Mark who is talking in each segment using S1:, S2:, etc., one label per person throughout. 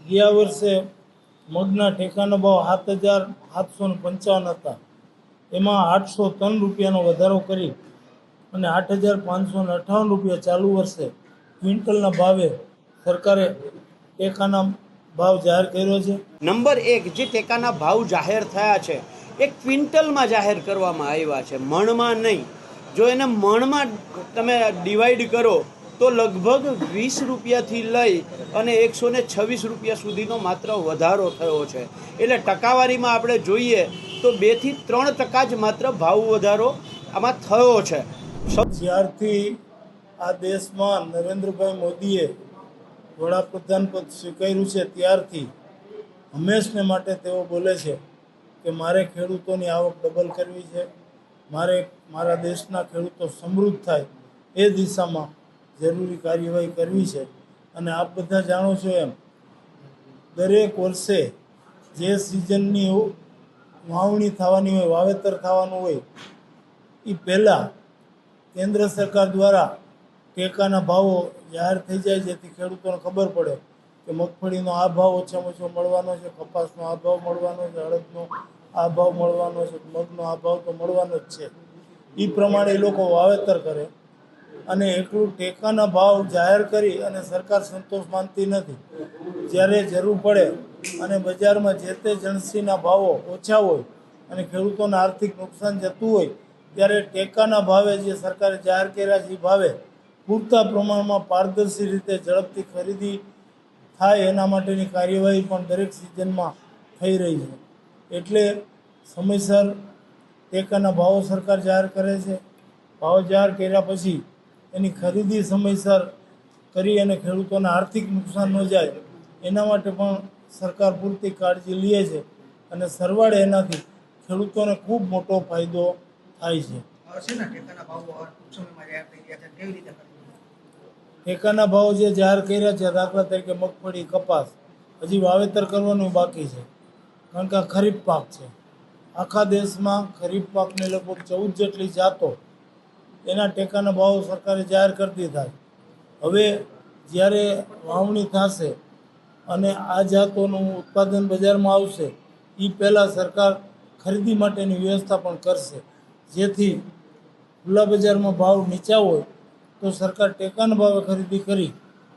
S1: ગયા વર્ષે મગના ટેકાનો ભાવ 7,755 હતા. એમાં 803 રૂપિયાનો વધારો કરી અને 8,558 રૂપિયા ચાલુ વર્ષે ક્વિન્ટલના ભાવે સરકારે ટેકાના ભાવ જાહેર કર્યો છે.
S2: નંબર 1, જે ટેકાના ભાવ જાહેર થયા છે એ ક્વિન્ટલમાં જાહેર કરવામાં આવ્યા છે, મણમાં નહીં. જો એને મણમાં તમે ડિવાઈડ કરો તો લગભગ 20 રૂપિયાથી લઈ અને 126 રૂપિયા સુધીનો માત્ર વધારો થયો છે. એટલે ટકાવારીમાં આપણે જોઈએ તો 2 થી 3% જ માત્ર ભાવ વધારો આમાં થયો છે.
S1: જ્યારથી આ દેશમાં નરેન્દ્રભાઈ મોદીએ વડાપ્રધાન પદ સ્વીકાર્યું છે ત્યારથી હંમેશને માટે તેઓ બોલે છે કે મારે ખેડૂતોની આવક ડબલ કરવી છે, મારે મારા દેશના ખેડૂતો સમૃદ્ધ થાય એ દિશામાં જરૂરી કાર્યવાહી કરવી છે. અને આપ બધા જાણો છો એમ દરેક વર્ષે જે સિઝનની વાવણી થવાની હોય, વાવેતર થવાનું હોય એ પહેલાં કેન્દ્ર સરકાર દ્વારા ટેકાના ભાવો જાહેર થઈ જાય, જેથી ખેડૂતોને ખબર પડે કે મગફળીનો આ ભાવ ઓછામાં ઓછો મળવાનો છે, કપાસનો આ ભાવ મળવાનો છે, અડદનો આ ભાવ મળવાનો છે, મગનો આ ભાવ તો મળવાનો જ છે. એ પ્રમાણે એ લોકો વાવેતર કરે. અને એટલું ટેકાના ભાવ જાહેર કરી અને સરકાર સંતોષ માનતી નથી. જ્યારે જરૂર પડે અને બજારમાં જે તે જણસીના ભાવો ઓછા હોય અને ખેડૂતોને આર્થિક નુકસાન જતું હોય ત્યારે ટેકાના ભાવે જે સરકારે જાહેર કર્યા છે એ ભાવે પૂરતા પ્રમાણમાં પારદર્શી રીતે ઝડપથી ખરીદી થાય એના માટેની કાર્યવાહી પણ દરેક સિઝનમાં થઈ રહી છે. એટલે સમયસર ટેકાના ભાવો સરકાર જાહેર કરે છે. ભાવ જાહેર કર્યા પછી એની ખરીદી સમયસર કરી અને ખેડૂતોને આર્થિક નુકસાન ન જાય એના માટે પણ સરકાર પૂરતી કાળજી લે છે. અને સરવાળે એનાથી ખેડૂતોને ખૂબ મોટો ફાયદો થાય છે. ટેકાના ભાવ જે જાહેર કર્યા છે, દાખલા તરીકે મગફળી, કપાસ, હજી વાવેતર કરવાનું બાકી છે, કારણ કે આ ખરીફ પાક છે. આખા દેશમાં ખરીફ પાકની લગભગ 14 જેટલી જાતો એના ટેકાના ભાવ સરકારે જાહેર કરી દીધા. હવે જ્યારે વાવણી થશે અને આ જાતોનું ઉત્પાદન બજારમાં આવશે એ પહેલાં સરકાર ખરીદી માટેની વ્યવસ્થા પણ કરશે, જેથી ખુલ્લા બજારમાં ભાવ નીચા હોય તો સરકાર ટેકાના ભાવે ખરીદી કરી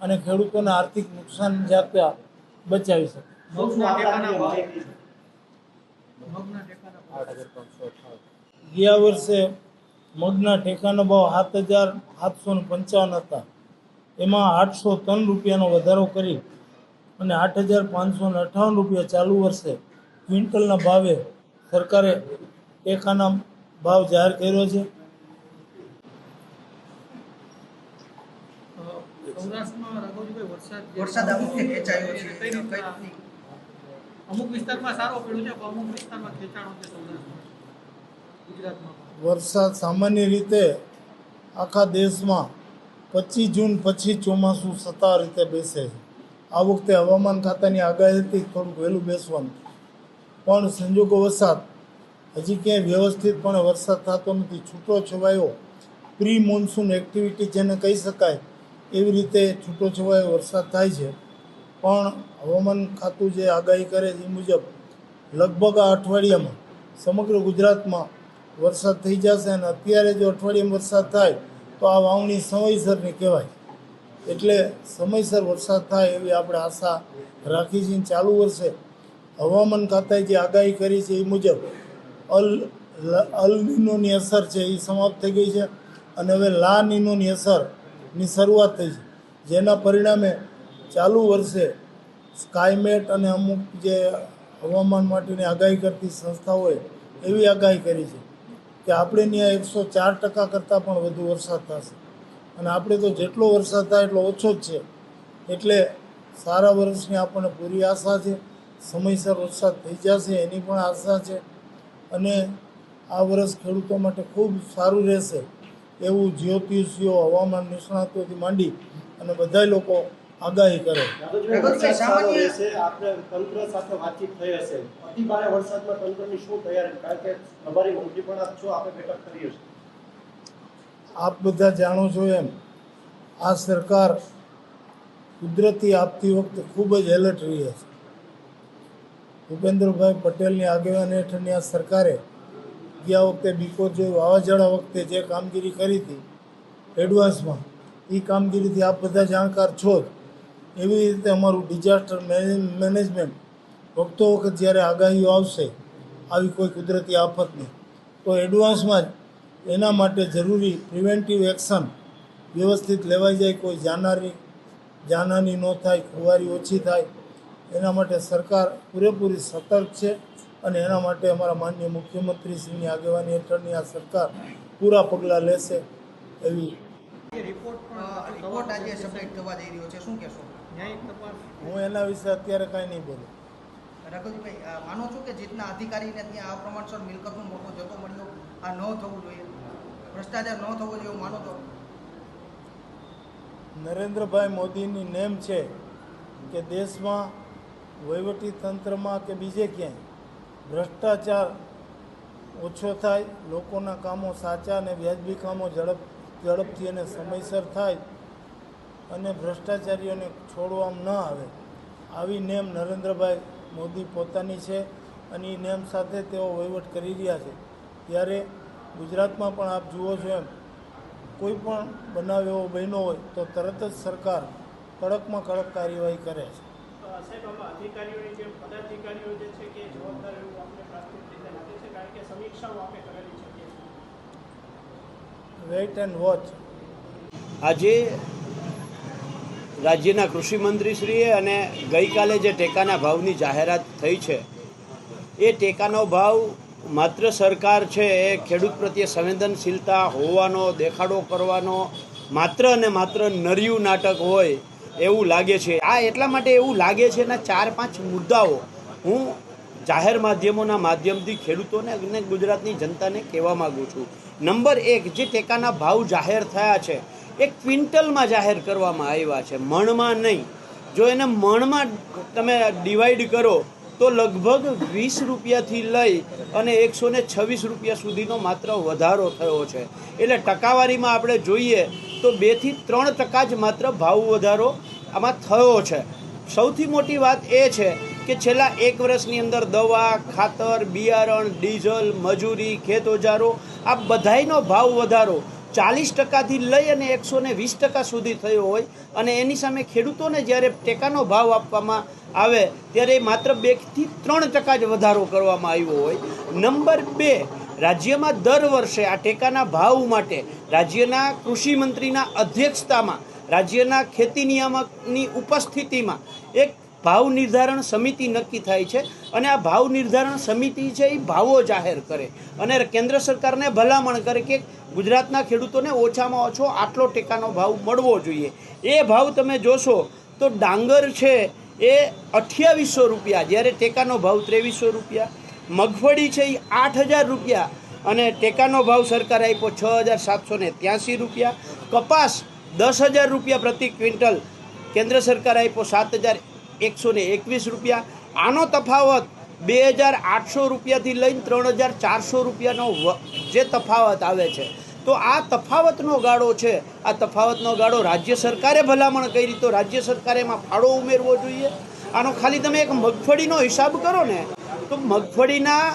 S1: અને ખેડૂતોને આર્થિક નુકસાન જાતા બચાવી શકે. ગયા વર્ષે મગના ટેકાનો ભાવ 7,755 હતા. એમાં 803 રૂપિયાનો વધારો કરી અને 8,558 રૂપિયા ચાલુ વર્ષે ક્વિન્ટલના ભાવે સરકારે ટેકાના ભાવ જાહેર કર્યો છે. વરસાદ સામાન્ય રીતે આખા દેશમાં 25 જૂન પછી ચોમાસું સત્તા રીતે બેસે છે. આ વખતે હવામાન ખાતાની આગાહી હતી થોડુંક વહેલું બેસવાનું, પણ સંજોગો વરસાદ હજી ક્યાંય વ્યવસ્થિતપણે વરસાદ થતો નથી. છૂટો છવાયો પ્રી મોન્સૂન એક્ટિવિટી જેને કહી શકાય એવી રીતે છૂટો છવાયો વરસાદ થાય છે. પણ હવામાન ખાતું જે આગાહી કરે છે એ મુજબ લગભગ આ અઠવાડિયામાં સમગ્ર ગુજરાતમાં વરસાદ થઈ જશે. અને અત્યારે જો અઠવાડિયામાં વરસાદ થાય તો આ વાવણી સમયસરની કહેવાય. એટલે સમયસર વરસાદ થાય એવી આપણે આશા રાખી છીએ. ચાલુ વર્ષે હવામાન ખાતાએ જે આગાહી કરી છે એ મુજબ અલ નીનોની અસર છે એ સમાપ્ત થઈ ગઈ છે અને હવે લા નીનોની અસરની શરૂઆત થઈ છે, જેના પરિણામે ચાલુ વર્ષે સ્કાયમેટ અને અમુક જે હવામાન માટેની આગાહી કરતી સંસ્થાઓએ એવી આગાહી કરી છે કે આપણે ત્યાં 104% કરતાં પણ વધુ વરસાદ થશે. અને આપણે તો જેટલો વરસાદ થાય એટલો ઓછો જ છે. એટલે સારા વર્ષની આપણને પૂરી આશા છે. સમયસર વરસાદ થઈ જશે એની પણ આશા છે. અને આ વર્ષ ખેડૂતો માટે ખૂબ સારું રહેશે એવું જ્યોતિષીઓ, હવામાન નિષ્ણાતોથી માંડી અને બધા લોકો આગાહી કરે.
S3: તંત્ર સાથે વાતચીત થઈ હશે, અતિ ભારે વરસાદમાં તંત્રની શું તૈયારી, કારણ કે અમારી મંત્રી પણ આપ છો, આપણે બેઠક કરી હશે.
S1: આપ બધા જાણો છો એમ આ સરકાર કુદરતી આપતી વખતે ખૂબ જ એલર્ટ રહી છે. ભૂપેન્દ્રભાઈ પટેલની આગેવાની હેઠળની આ સરકારે ગયા વખતે બીકોજોય વાવાઝોડા વખતે જે કામગીરી કરી હતી એડવાન્સમાં, એ કામગીરીથી આપ બધા જાણકાર છો જ. એવી રીતે અમારું ડિઝાસ્ટર મેનેજમેન્ટ વખતો વખત જ્યારે આગાહીઓ આવશે આવી કોઈ કુદરતી આફતની, તો એડવાન્સમાં જ એના માટે જરૂરી પ્રિવેન્ટિવ એક્શન વ્યવસ્થિત લેવાઈ જાય, કોઈ જાનહાની ન થાય, ખુવારી ઓછી થાય, એના માટે સરકાર પૂરેપૂરી સતર્ક છે. અને એના માટે અમારા માનનીય મુખ્યમંત્રીશ્રીની આગેવાની હેઠળની આ સરકાર પૂરા પગલાં લેશે એવી
S4: રિપોર્ટ આજે સબમિટ થવા જઈ રહ્યો છે, શું કહેશો?
S1: હું એના વિશે અત્યારે કાંઈ નહીં બોલું.
S4: રઘુજીભાઈ, માનો છો કે જેટના અધિકારીને ત્યાં આ પ્રમાણસર મિલકતનો મોટો જતો મળ્યો, આ ન થવું જોઈએ, ભ્રષ્ટાચાર ન થવો જોઈએ એવું માનો છો?
S1: નરેન્દ્રભાઈ મોદીની નેમ છે કે દેશમાં વહીવટી તંત્રમાં કે બીજે ક્યાંય ભ્રષ્ટાચાર ઓછો થાય, લોકોના કામો સાચા અને વ્યાજબી કામો ઝડપથી અને સમયસર થાય અને ભ્રષ્ટાચારીઓને છોડવામાં ન આવે, આવી નેમ નરેન્દ્રભાઈ મોદી પોતાની છે અને એ નેમ સાથે તેઓ વહીવટ કરી રહ્યા છે. ત્યારે ગુજરાતમાં પણ આપ જુઓ છો એમ કોઈ પણ બનાવ એવો બન્યો હોય તો તરત જ સરકાર કડકમાં કડક કાર્યવાહી કરે છે.
S5: સાહેબ, આમાં અધિકારીઓની જે પદાધિકારીઓ જે છે કે જવાબદાર એવું આપણે પ્રાથમિક રીતે લાગે છે, કારણ કે સમીક્ષાઓ આપણે કરેલી છે.
S1: Weight and watch.
S2: આજે રાજ્યના કૃષિમંત્રીશ્રીએ અને ગઈકાલે જે ટેકાના ભાવની જાહેરાત થઈ છે, એ ટેકાનો ભાવ માત્ર સરકાર છે એ ખેડૂત પ્રત્યે સંવેદનશીલતા હોવાનો દેખાડો કરવાનો માત્ર અને માત્ર નરિયું નાટક હોય એવું લાગે છે. આ એટલા માટે એવું લાગે છે એના 4-5 મુદ્દાઓ હું જાહેર માધ્યમોના માધ્યમથી ખેડૂતોને અને ગુજરાતની જનતાને કહેવા માગું છું. નંબર 1, જે ટેકાના ભાવ જાહેર થયા છે એ ક્વિન્ટલમાં જાહેર કરવામાં આવ્યા છે, મણમાં નહીં. જો એને મણમાં તમે ડિવાઈડ કરો તો લગભગ 20 રૂપિયાથી લઈ અને 126 રૂપિયા સુધીનો માત્ર વધારો થયો છે. એટલે ટકાવારીમાં આપણે જોઈએ તો 2 થી 3% જ માત્ર ભાવ વધારો આમાં થયો છે. સૌથી મોટી વાત એ છે કે છેલ્લા 1 વર્ષની અંદર દવા, ખાતર, બિયારણ, ડીઝલ, મજૂરી, ખેત ઓજારો આ બધાયનો ભાવ વધારો 40%થી લઈ અને 120% સુધી થયો હોય અને એની સામે ખેડૂતોને જ્યારે ટેકાનો ભાવ આપવામાં આવે ત્યારે માત્ર 2 થી 3% જ વધારો કરવામાં આવ્યો હોય. નંબર 2, રાજ્યમાં દર વર્ષે આ ટેકાના ભાવ માટે રાજ્યના કૃષિમંત્રીના અધ્યક્ષતામાં રાજ્યના ખેતી નિયામકની ઉપસ્થિતિમાં એક ભાવ નિર્ધારણ સમિતિ નક્કી થાય છે અને આ ભાવ નિર્ધારણ સમિતિ છે એ ભાવો જાહેર કરે અને કેન્દ્ર સરકારને ભલામણ કરે કે ગુજરાતના ખેડૂતોને ઓછામાં ઓછો આટલો ટેકાનો ભાવ મળવો જોઈએ. એ ભાવ તમે જોશો તો ડાંગર છે એ 2800 રૂપિયા, જ્યારે ટેકાનો ભાવ 2300 રૂપિયા. મગફળી છે એ 8000 રૂપિયા અને ટેકાનો ભાવ સરકારે આપ્યો 6783 રૂપિયા. કપાસ 10000 રૂપિયા પ્રતિ ક્વિન્ટલ, કેન્દ્ર સરકારે આપ્યો 7121 રૂપિયા. આનો તફાવત 2800 રૂપિયાથી લઈને 3400 રૂપિયાનો જે તફાવત આવે છે. તો આ તફાવતનો ગાળો છે, આ તફાવતનો ગાળો રાજ્ય સરકારે ભલામણ કરી તો રાજ્ય સરકારે એમાં ફાળો ઉમેરવો જોઈએ. આનો ખાલી તમે એક મગફળીનો હિસાબ કરો ને તો મગફળીના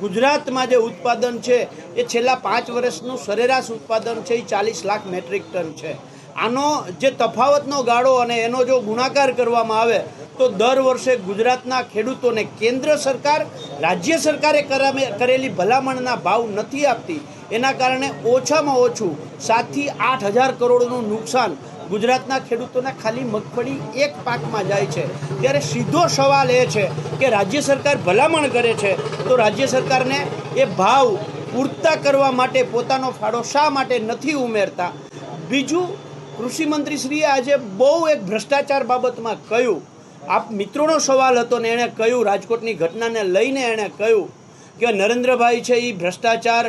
S2: ગુજરાતમાં જે ઉત્પાદન છે એ છેલ્લા 5 વર્ષનું સરેરાશ ઉત્પાદન છે એ 40 લાખ મેટ્રિક ટન છે. આનો જે તફાવતનો ગાળો અને એનો જો ગુણાકાર કરવામાં આવે તો દર વર્ષે ગુજરાતના ખેડૂતોને કેન્દ્ર સરકાર રાજ્ય સરકારે કરેલી ભલામણના ભાવ નથી આપતી. એના કારણે ઓછામાં ઓછું 7 થી 8 હજાર કરોડનું નુકસાન ગુજરાતના ખેડૂતોના ખાલી મગફળી એક પાકમાં જાય છે. ત્યારે સીધો સવાલ એ છે કે રાજ્ય સરકાર ભલામણ કરે છે તો રાજ્ય સરકારને એ ભાવ પૂરતા કરવા માટે પોતાનો ફાળો શા માટે નથી ઉમેરતા. બીજું, કૃષિમંત્રીશ્રીએ આજે બહુ એક ભ્રષ્ટાચાર બાબતમાં કહ્યું. આપ મિત્રોનો સવાલ હતો ને એણે કહ્યું, રાજકોટની ઘટનાને લઈને એણે કહ્યું કે નરેન્દ્રભાઈ છે એ ભ્રષ્ટાચાર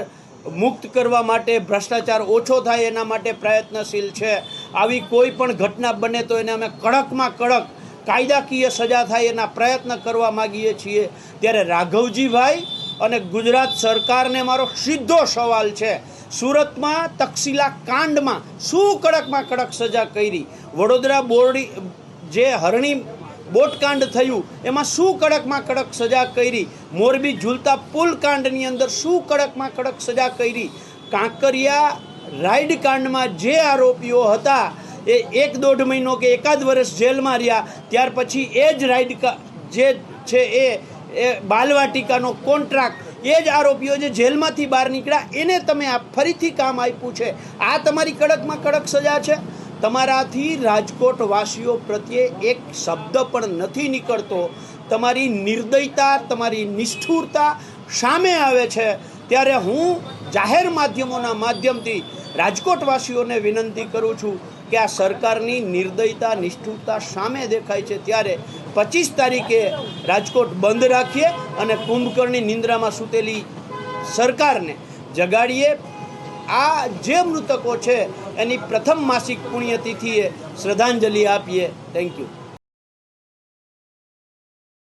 S2: મુક્ત કરવા માટે, ભ્રષ્ટાચાર ઓછો થાય એના માટે પ્રયત્નશીલ છે. આવી કોઈ પણ ઘટના બને તો એને અમે કડકમાં કડક કાયદાકીય સજા થાય એના પ્રયત્ન કરવા માગીએ છીએ. ત્યારે રાઘવજીભાઈ અને ગુજરાત સરકારને મારો સીધો સવાલ છે, સુરતમાં તક્ષશિલા કાંડમાં શું કડકમાં કડક સજા કરી? વડોદરા જે હરણી બોટકાંડ થયું એમાં શું કડકમાં કડક સજા કરી, મોરબી ઝૂલતા પુલ કાંડની અંદર શું કડકમાં કડક સજા કરી, કાંકરિયા રાઇડ કાંડમાં જે આરોપીઓ હતા એ 1-1.5 મહિનો કે એકાદ વર્ષ જેલમાં રહ્યા, ત્યાર પછી એ જ રાઇડ જે છે એ બાલવાટિકાનો કોન્ટ્રાક્ટ એ જ આરોપીઓ જે જેલમાંથી બહાર નીકળ્યા એને તમે આ ફરીથી કામ આપ્યું છે. આ તમારી કડકમાં કડક સજા છે. તમારાથી રાજકોટ વાસીઓ પ્રત્યે એક શબ્દ પણ નથી નીકળતો. તમારી નિર્દયતા, તમારી નિષ્ઠુરતા સામે આવે છે. ત્યારે હું જાહેર માધ્યમોના માધ્યમથી રાજકોટવાસીઓને વિનંતી કરું છું કે આ સરકારની નિર્દયતા, નિષ્ઠુરતા સામે દેખાય છે. ત્યારે 25 તારીખે રાજકોટ બંધ રાખીએ અને કુંભકર્ણની નિંદ્રામાં સૂતેલી સરકારને જગાડીએ. આ જે મૃતકો છે એની પ્રથમ માસિક પુણ્યતિથિએ શ્રદ્ધાંજલિ આપીએ. Thank you.